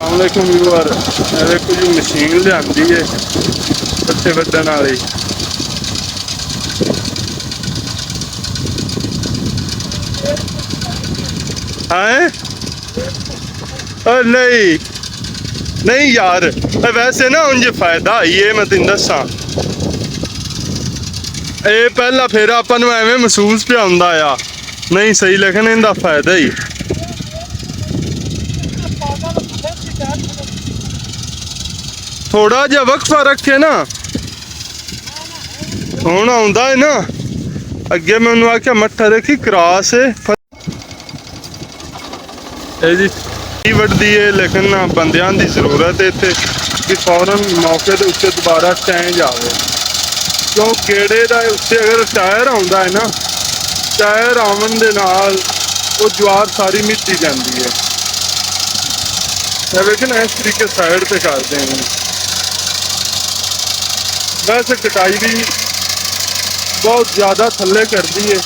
वालेकुम व्यूअर, मेरे को जो मशीन लियांदी है पत्ते वड्डण वाली, है नहीं नहीं यार, वैसे ना उंज फायदा ये मैं तेन दसा, ये पहला फिर अपन एवं महसूस पे आंदा आ नहीं सही, लेकिन इनका फायदा ही थोड़ा जा वक्फा रखे ना, हुण आउंदा है ना। अगे मैं उन्होंने आख्या मट्ठा देखी क्रॉस है जी वड्डी है, लेकिन बंदियां की जरूरत है इत्थे कि फौरन मौके के उत्ते दोबारा चेंज आवे, क्यों गेड़े का उत्ते अगर टायर आउंदा है ना, टायर आवन दे नाल वो ज्वार सारी मिट्टी जाती है। लेकिन इस तरीके साइड पे करते हैं। वैसे कटाई भी बहुत ज़्यादा थल्ले करती है।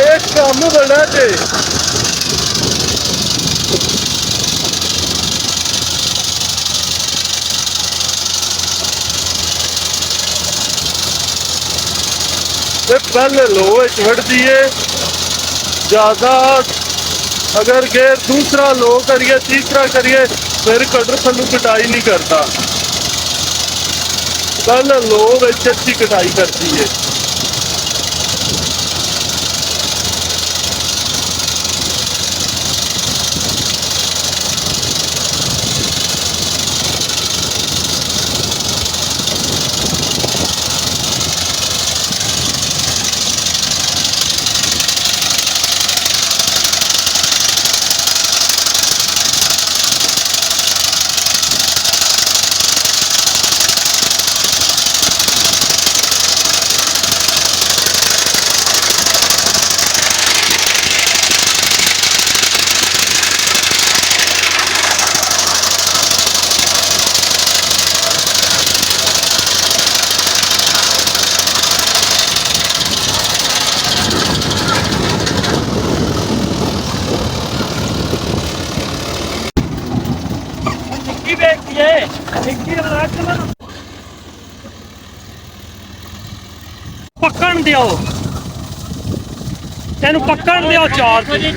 एक काम बड़ा थे पहले लो वड़ती है ज्यादा, अगर गेर दूसरा लो करिए तीसरा करिए फिर कटर थल्लू कटाई नहीं करता, पहले लो अच्छी कटाई करती है। पकड़ दियो तेन पकड़ दियो चार सही